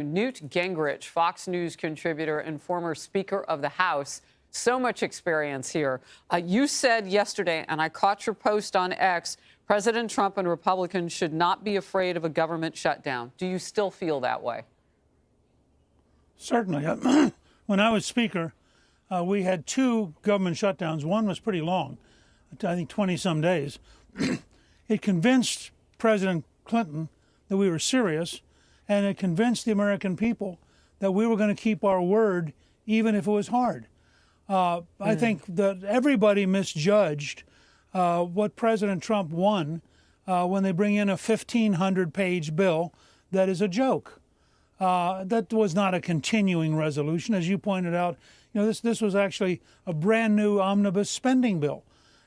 Newt Gingrich, Fox News contributor and former Speaker of the House. So much experience here. You said yesterday, and I caught your post on X, President Trump and Republicans should not be afraid of a government shutdown. Do you still feel that way? Certainly. When I was Speaker, we had two government shutdowns. One was pretty long, I think 20-some days. It convinced President Clinton that we were serious, and it convinced the American people that we were going to keep our word even if it was hard. I think that everybody misjudged what President Trump won when they bring in a 1,500-page bill that is a joke. That was not a continuing resolution. As you pointed out, this was actually a brand new omnibus spending bill.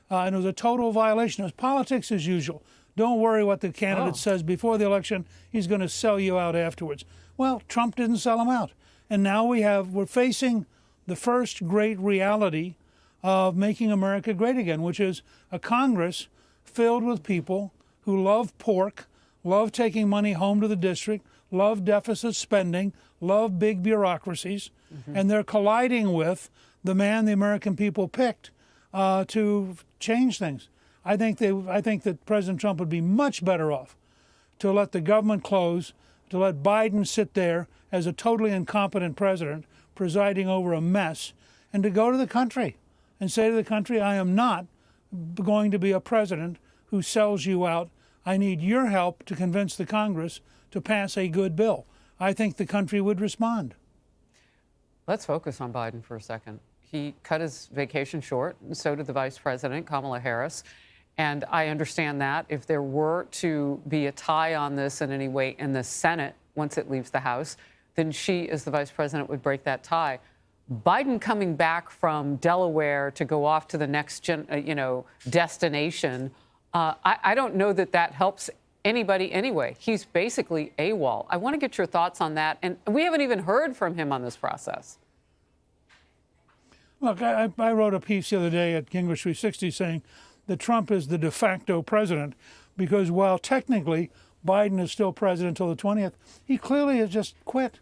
And it was a total violation. It was politics as usual. Don't worry what the candidate says before the election. He's going to sell you out afterwards. Well, Trump didn't sell him out. And now we're facing the first great reality of making America great again, which is a Congress filled with people who love pork, love taking money home to the district, love deficit spending, love big bureaucracies, and they're colliding with the man the American people picked to change things. I think that President Trump would be much better off to let the government close, to let Biden sit there as a totally incompetent president presiding over a mess, and to go to the country and say to the country, I am not going to be a president who sells you out. I need your help to convince the Congress to pass a good bill. I think the country would respond. Let's focus on Biden for a second. He cut his vacation short, and so did the Vice President, Kamala Harris. And I understand that if there were to be a tie on this in any way in the Senate once it leaves the House, then she, as the Vice President, would break that tie. Biden coming back from Delaware to go off to the next destination, I don't know that that helps anybody anyway. He's basically AWOL. I want to get your thoughts on that. And we haven't even heard from him on this process. Look, I wrote a piece the other day at Gingrich 360 saying that Trump is the de facto president because while technically Biden is still president until the 20th, he clearly has just quit.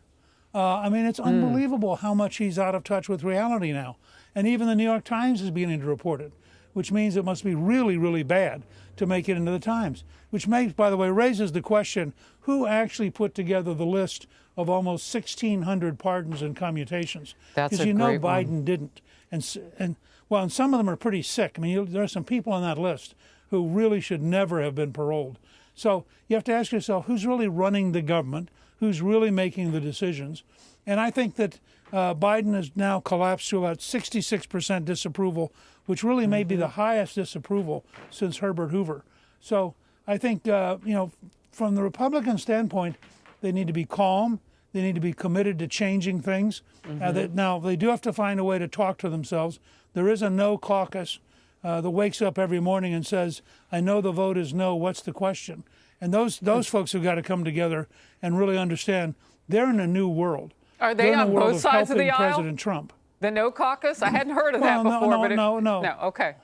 It's unbelievable how much he's out of touch with reality now. And even the New York Times is beginning to report it, which means it must be really, really bad to make it into the Times, which by the way, raises the question, who actually put together the list of almost 1,600 pardons and commutations? That's a great great Biden one. didn't. And some of them are pretty sick. There are some people on that list who really should never have been paroled. So you have to ask yourself, who's really running the government? Who's really making the decisions? And I think that Biden has now collapsed to about 66% disapproval, which really may be the highest disapproval since Herbert Hoover. So I think, from the Republican standpoint, they need to be calm. They need to be committed to changing things. Now, they do have to find a way to talk to themselves. There is a no caucus that wakes up every morning and says, I know the vote is no, what's the question? And those folks have got to come together and really understand they're in a new world. Are they on both sides of the aisle? President Trump. The no caucus? I hadn't heard of that before. No. Okay.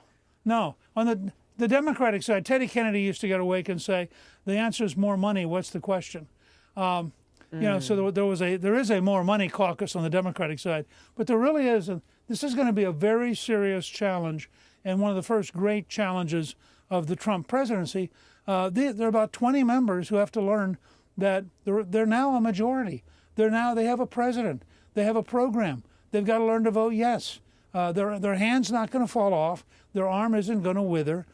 No. On the Democratic side, Teddy Kennedy used to get awake and say, the answer is more money. What's the question? So there is a more money caucus on the Democratic side, but there really is. This is going to be a very serious challenge, and one of the first great challenges of the Trump presidency. There are about 20 members who have to learn that they're now a majority. They have a president. They have a program. They've got to learn to vote yes. Their hand's not going to fall off. Their arm isn't going to wither.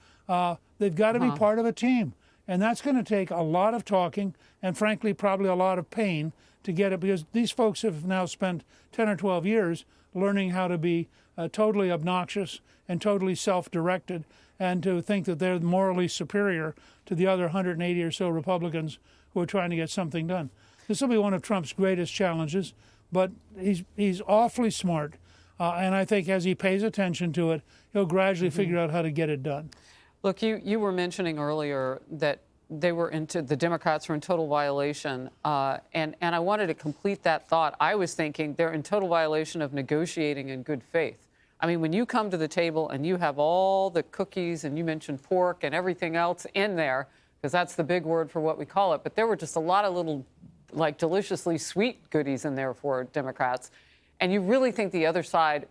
They've got to be part of a team. And that's going to take a lot of talking and, frankly, probably a lot of pain to get it, because these folks have now spent 10 or 12 years learning how to be totally obnoxious and totally self-directed, and to think that they're morally superior to the other 180 or so Republicans who are trying to get something done. This will be one of Trump's greatest challenges, but he's awfully smart, and I think as he pays attention to it, he'll gradually figure out how to get it done. Look, you were mentioning earlier that the Democrats were in total violation, and I wanted to complete that thought. I was thinking they're in total violation of negotiating in good faith. I mean, when you come to the table and you have all the cookies, and you mentioned pork and everything else in there, because that's the big word for what we call it, but there were just a lot of little like deliciously sweet goodies in there for Democrats. And you really think the other side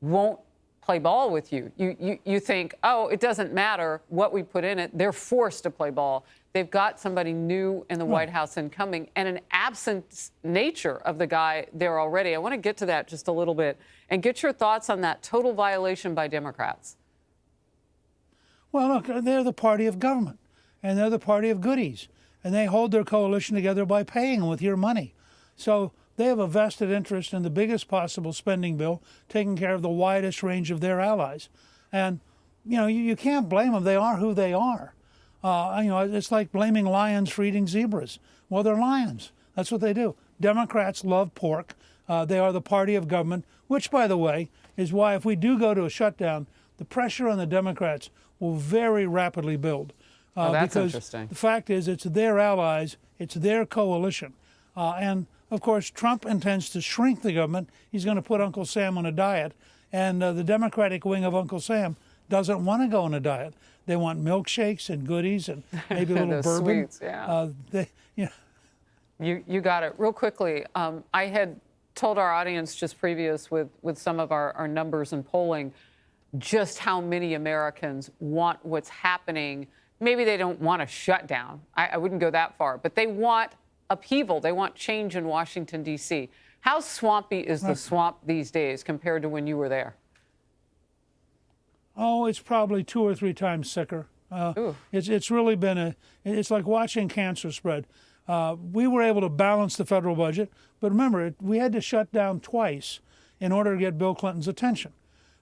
won't play ball with you. You think, oh, it doesn't matter what we put in it. They're forced to play ball. They've got somebody new in the White House incoming and an absent nature of the guy there already. I want to get to that just a little bit and get your thoughts on that total violation by Democrats. Well, look, they're the party of government, and they're the party of goodies, and they hold their coalition together by paying them with your money. So they have a vested interest in the biggest possible spending bill, taking care of the widest range of their allies. And, you know, you can't blame them. They are who they are. You know, it's like blaming lions for eating zebras. Well, they're lions. That's what they do. Democrats love pork. They are the party of government, which, by the way, is why if we do go to a shutdown, the pressure on the Democrats will very rapidly build. That's because interesting. The fact is, it's their allies, it's their coalition. And, of course, Trump intends to shrink the government. He's going to put Uncle Sam on a diet. And the Democratic wing of Uncle Sam doesn't want to go on a diet. They want milkshakes and goodies and maybe a little bourbon. Sweets, yeah. You know. You got it. Real quickly, I had told our audience just previous with some of our numbers and polling just how many Americans want what's happening. Maybe they don't want a shutdown. I wouldn't go that far, but they want upheaval. They want change in Washington, D.C. How swampy is the swamp these days compared to when you were there? Oh, it's probably 2 or 3 times sicker. It's really been it's like watching cancer spread. We were able to balance the federal budget, but remember, we had to shut down twice in order to get Bill Clinton's attention.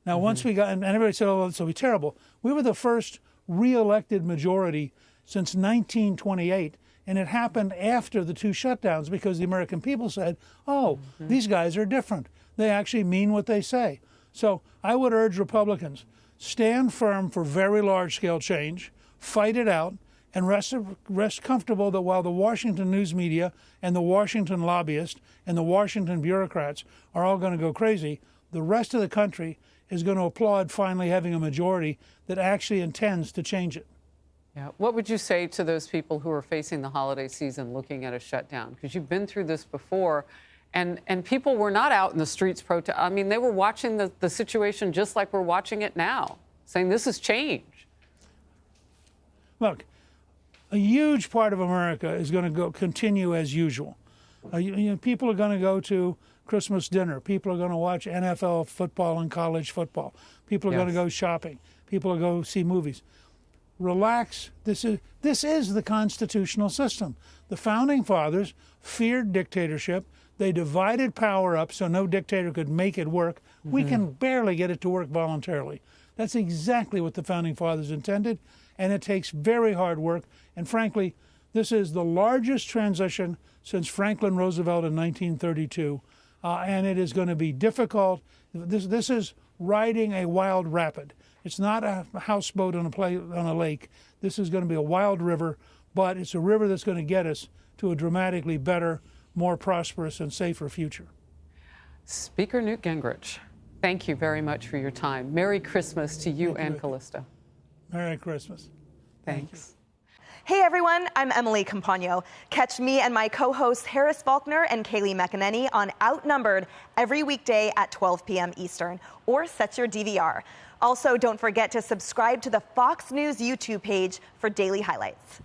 Now, once we got, and everybody said, oh, this will be terrible. We were the first re-elected majority since 1928, and it happened after the 2 shutdowns because the American people said, oh, these guys are different. They actually mean what they say. So I would urge Republicans, stand firm for very large-scale change, fight it out, and rest comfortable that while the Washington news media and the Washington lobbyists and the Washington bureaucrats are all going to go crazy, the rest of the country is going to applaud finally having a majority that actually intends to change it. Yeah. What would you say to those people who are facing the holiday season looking at a shutdown? Because you've been through this before, and people were not out in the streets I mean, they were watching the situation just like we're watching it now, saying this is change. Look, a huge part of America is going to continue as usual. People are going to go to Christmas dinner. People are going to watch NFL football and college football. People are going to go shopping. People are going to go see movies. Relax. This is the constitutional system. The Founding Fathers feared dictatorship. They divided power up so no dictator could make it work. We can barely get it to work voluntarily. That's exactly what the Founding Fathers intended, and it takes very hard work. And frankly, this is the largest transition since Franklin Roosevelt in 1932, and it is going to be difficult. This is riding a wild rapid. It's not a houseboat on a lake. This is going to be a wild river, but it's a river that's going to get us to a dramatically better, more prosperous and safer future. Speaker Newt Gingrich, thank you very much for your time. Merry Christmas to you and Callisto. Merry Christmas. Thanks. Hey everyone, I'm Emily Campagno. Catch me and my co-hosts Harris Faulkner and Kaylee McEnany on Outnumbered every weekday at 12 p.m. Eastern, or set your DVR. Also, don't forget to subscribe to the Fox News YouTube page for daily highlights.